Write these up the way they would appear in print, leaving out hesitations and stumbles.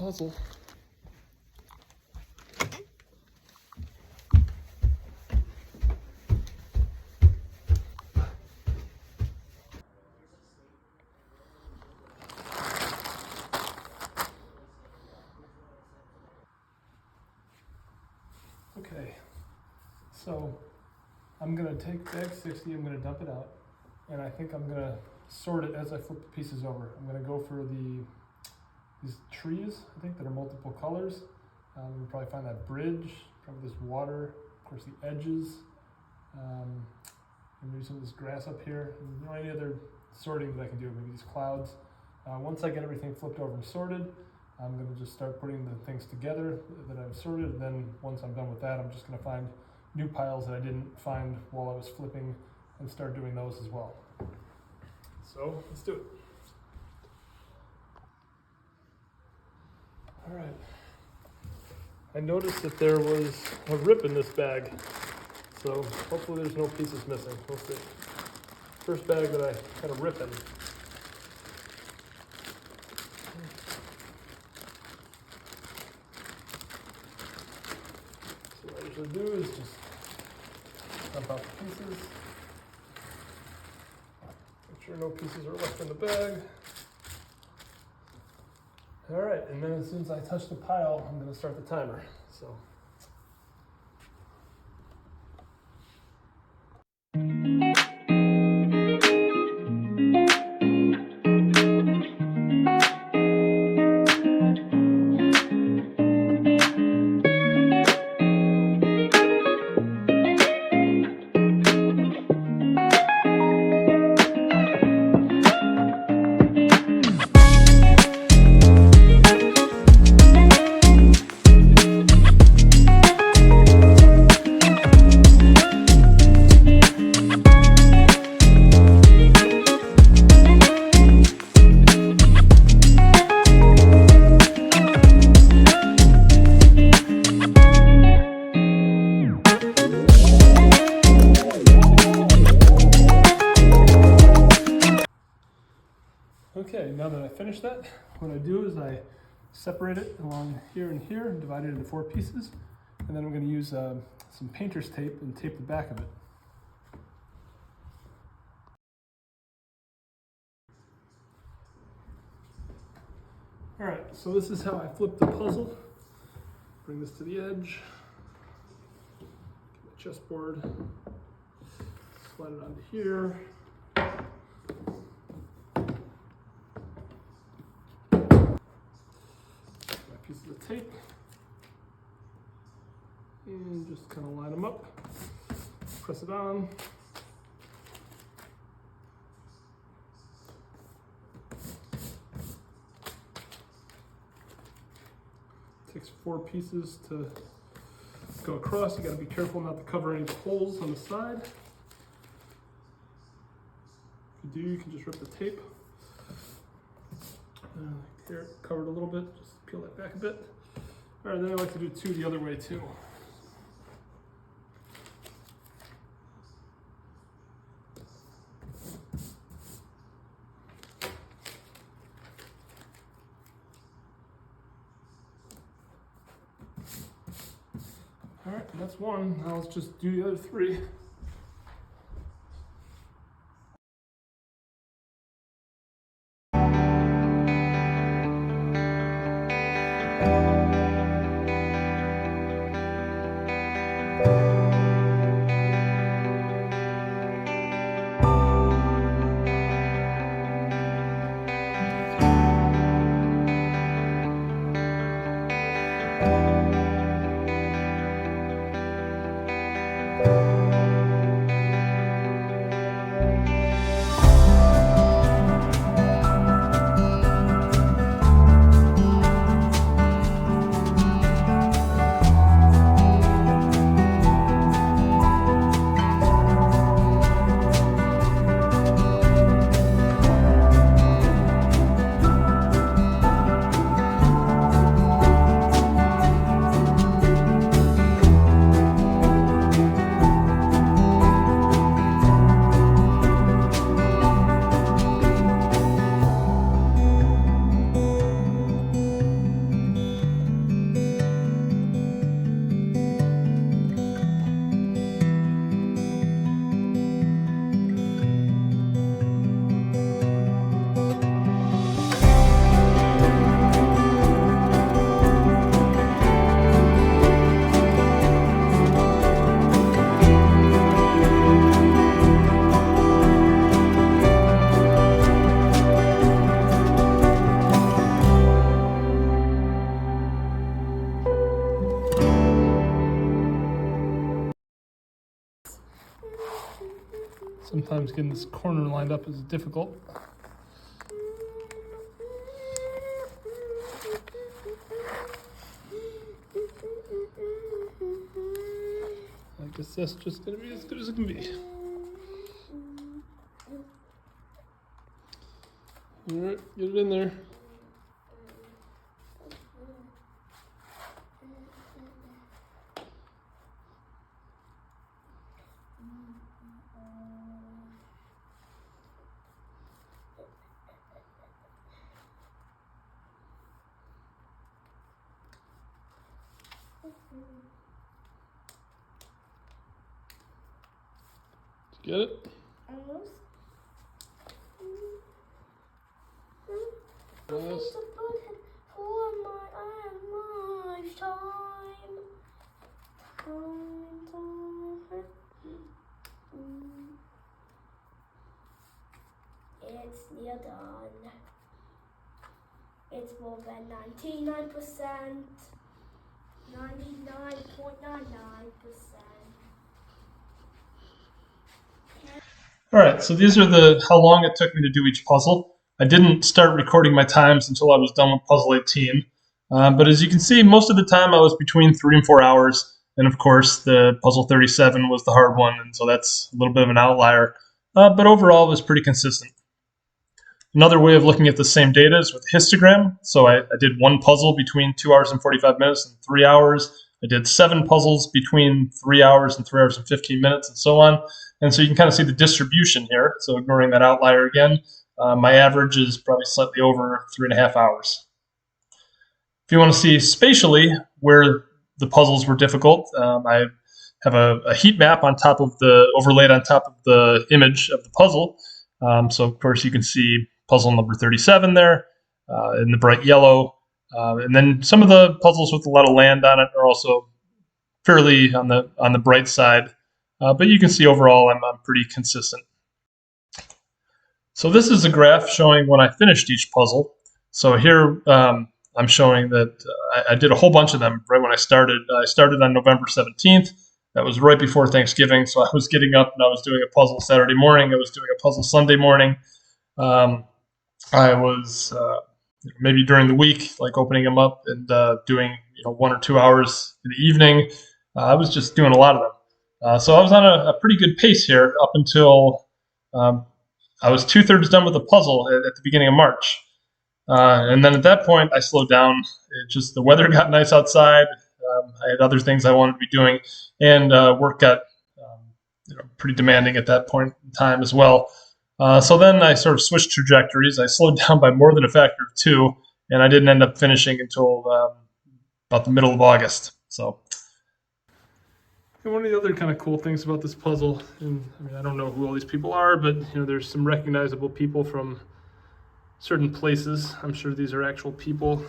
puzzle. Okay, so I'm gonna take bag 60, I'm gonna dump it out, and I think I'm gonna sort it as I flip the pieces over. I'm gonna go for these trees, I think, that are multiple colors. You'll probably find that bridge, probably this water, of course the edges, and maybe some of this grass up here, and any other sorting that I can do, maybe these clouds. Once I get everything flipped over and sorted, I'm going to just start putting the things together that I've sorted, and then once I'm done with that, I'm just going to find new piles that I didn't find while I was flipping and start doing those as well. So let's do it. All right. I noticed that there was a rip in this bag, so hopefully there's no pieces missing. We'll see. First bag that I had a rip in. So what I usually do is just dump out the pieces. Make sure no pieces are left in the bag. All right, and then as soon as I touch the pile, I'm going to start the timer. So. Okay, now that I finished that, what I do is I separate it along here and here and divide it into 4 pieces. And then I'm going to use some painter's tape and tape the back of it. All right, so this is how I flip the puzzle. Bring this to the edge. Get my chessboard. Slide it onto here. Pieces of tape, and just kind of line them up, press it on. Takes 4 pieces to go across. You got to be careful not to cover any holes on the side. If you do, you can just rip the tape. Here, covered a little bit, just peel that back a bit. All right, then I like to do 2 the other way too. All right, that's 1. Now let's just do the other 3. Sometimes getting this corner lined up is difficult. I guess that's just gonna be as good as it can be. Alright, get it in there. Did you get it? Almost. Almost. For my lifetime. It's near done. It's more than 99%. 99.99%. All right, so these are how long it took me to do each puzzle. I didn't start recording my times until I was done with puzzle 18. But as you can see, most of the time I was between 3 and 4 hours. And of course, the puzzle 37 was the hard one, and so that's a little bit of an outlier. But overall, it was pretty consistent. Another way of looking at the same data is with histogram. So I did one puzzle between 2 hours and 45 minutes and 3 hours. I did 7 puzzles between 3 hours and 3 hours and 15 minutes, and so on. And so you can kind of see the distribution here. So ignoring that outlier again, my average is probably slightly over 3.5 hours. If you want to see spatially where the puzzles were difficult, I have a heat map on top of overlaid on top of the image of the puzzle. So of course you can see puzzle number 37 there in the bright yellow. And then some of the puzzles with a lot of land on it are also fairly on the bright side. But you can see overall I'm pretty consistent. So this is a graph showing when I finished each puzzle. So here I'm showing that I did a whole bunch of them right when I started. I started on November 17th. That was right before Thanksgiving. So I was getting up and I was doing a puzzle Saturday morning. I was doing a puzzle Sunday morning. I was maybe during the week, like opening them up and doing 1 or 2 hours in the evening. I was just doing a lot of them. So I was on a pretty good pace here up until I was 2/3 done with the puzzle at the beginning of March. And then at that point, I slowed down. The weather got nice outside. I had other things I wanted to be doing, and work got pretty demanding at that point in time as well. So then I sort of switched trajectories. I slowed down by more than a factor of 2, and I didn't end up finishing until about the middle of August. So. And one of the other kind of cool things about this puzzle, and I don't know who all these people are, but there's some recognizable people from certain places. I'm sure these are actual people.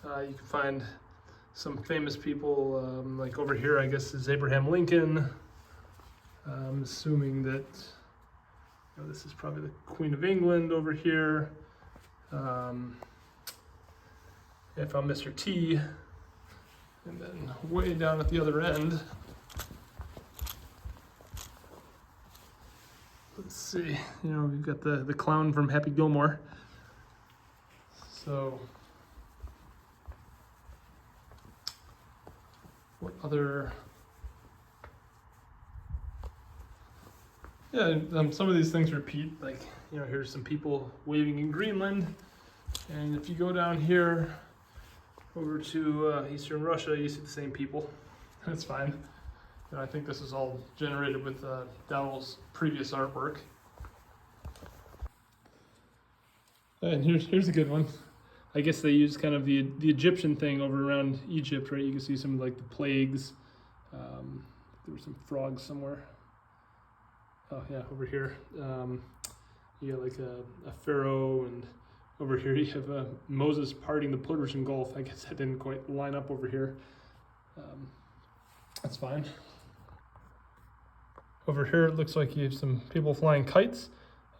You can find some famous people, like over here, I guess, is Abraham Lincoln. I'm assuming that this is probably the Queen of England over here. I found Mr. T. And then way down at the other end, let's see, we've got the clown from Happy Gilmore. So, what other? Yeah, some of these things repeat. Like, here's some people waving in Greenland, and if you go down here over to Eastern Russia, you see the same people. That's fine. And I think this is all generated with Dowell's previous artwork. And here's a good one. I guess they use kind of the Egyptian thing over around Egypt, right? You can see some of like the plagues. There were some frogs somewhere. Oh yeah, over here. You got like a pharaoh, and over here you have Moses parting the Persian Gulf. I guess that didn't quite line up over here. That's fine. Over here it looks like you have some people flying kites,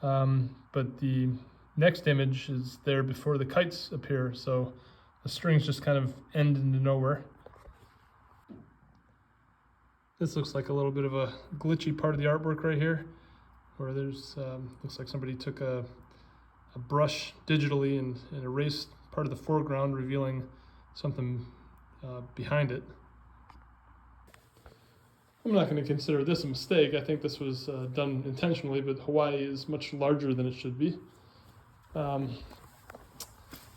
but the next image is there before the kites appear, so the strings just kind of end into nowhere. This looks like a little bit of a glitchy part of the artwork right here. or there's looks like somebody took a brush digitally and erased part of the foreground, revealing something behind it. I'm not going to consider this a mistake. I think this was done intentionally, but Hawaii is much larger than it should be.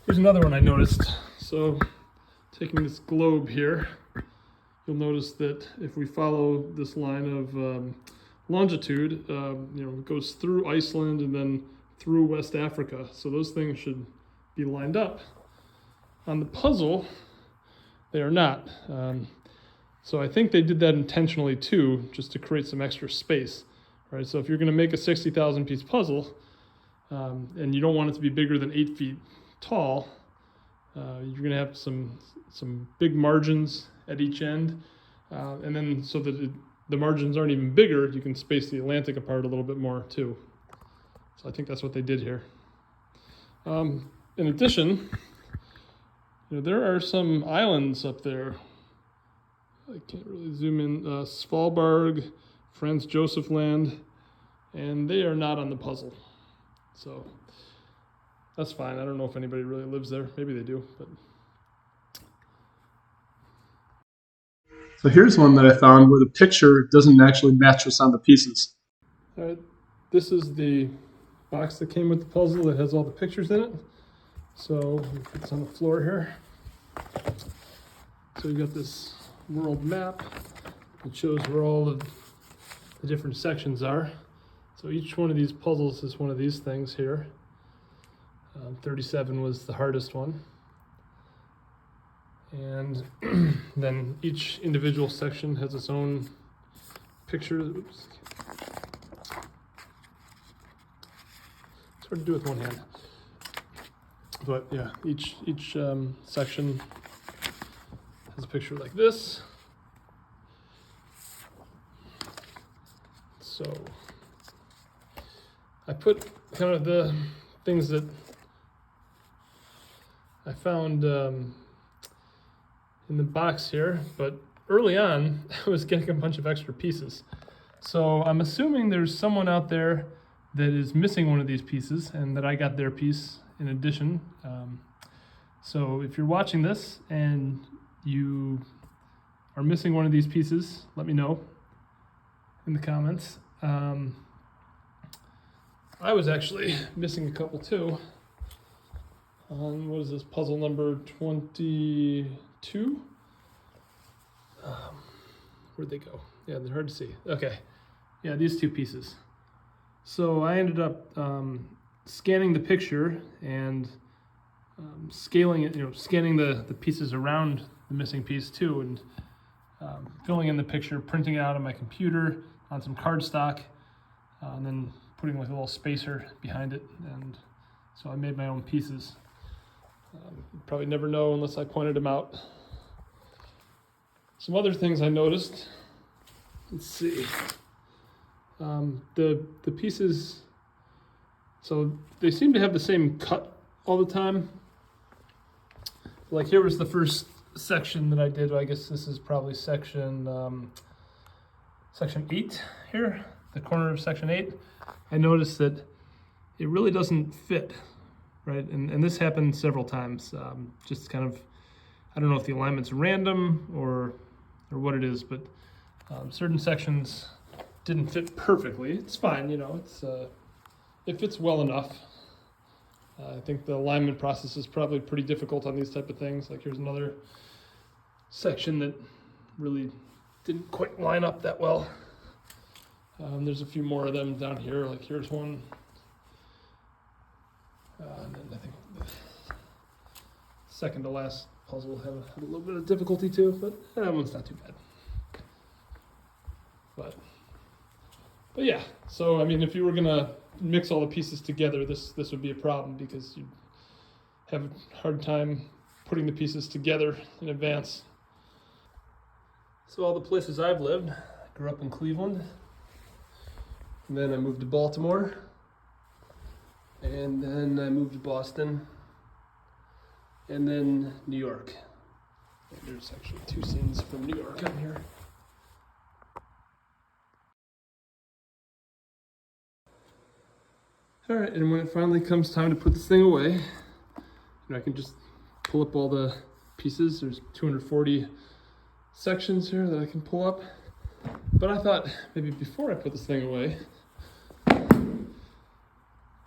Here's another one I noticed. So taking this globe here, you'll notice that if we follow this line of longitude, it goes through Iceland and then through West Africa. So those things should be lined up. On the puzzle, they are not. So I think they did that intentionally too, just to create some extra space. Right? So if you're going to make a 60,000 piece puzzle, and you don't want it to be bigger than 8 feet tall, you're going to have some big margins at each end, and then so that the margins aren't even bigger, you can space the Atlantic apart a little bit more too. So I think that's what they did here. In addition, there are some islands up there. I can't really zoom in. Svalbard, Franz Josef Land, and they are not on the puzzle. So that's fine. I don't know if anybody really lives there. Maybe they do, but. So here's one that I found where the picture doesn't actually match what's on the pieces. All right, this is the box that came with the puzzle that has all the pictures in it. So it's on the floor here. So you got this world map. It shows where all the different sections are. So each one of these puzzles is one of these things here. 37 was the hardest one. And then each individual section has its own picture. Oops. It's hard to do with one hand. But yeah, each section has a picture like this. So I put kind of the things that I found in the box here, but early on I was getting a bunch of extra pieces. So I'm assuming there's someone out there that is missing one of these pieces and that I got their piece in addition. So if you're watching this and you are missing one of these pieces, let me know in the comments. I was actually missing a couple too. What is this, puzzle number 22? Where'd they go? Yeah, they're hard to see. Okay, yeah, these two pieces. So I ended up scanning the picture and scaling it, scanning the pieces around the missing piece too, and filling in the picture, printing it out on my computer on some cardstock, and then putting like a little spacer behind it. And so I made my own pieces. You'd probably never know unless I pointed them out. Some other things I noticed. Let's see. The pieces, so they seem to have the same cut all the time. Like here was the first section that I did. I guess this is probably section 8 here, the corner of section 8. I noticed that it really doesn't fit, right? And this happened several times. Just kind of, I don't know if the alignment's random or what it is, but certain sections didn't fit perfectly. It's fine, it fits well enough. I think the alignment process is probably pretty difficult on these type of things. Like here's another section that really didn't quite line up that well. There's a few more of them down here. Like here's one. And then I think the second to last puzzle had a little bit of difficulty too, but that one's not too bad. But yeah, so I mean, if you were gonna mix all the pieces together, this would be a problem because you'd have a hard time putting the pieces together in advance. So all the places I've lived, I grew up in Cleveland, and then I moved to Baltimore, and then I moved to Boston, and then New York. And there's actually 2 scenes from New York on here. All right, and when it finally comes time to put this thing away, you know, I can just pull up all the pieces. There's 240 sections here that I can pull up. But I thought maybe before I put this thing away,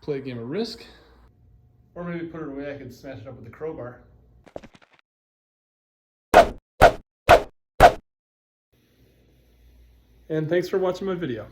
play a game of Risk, or maybe put it away, I could smash it up with the crowbar. And thanks for watching my video.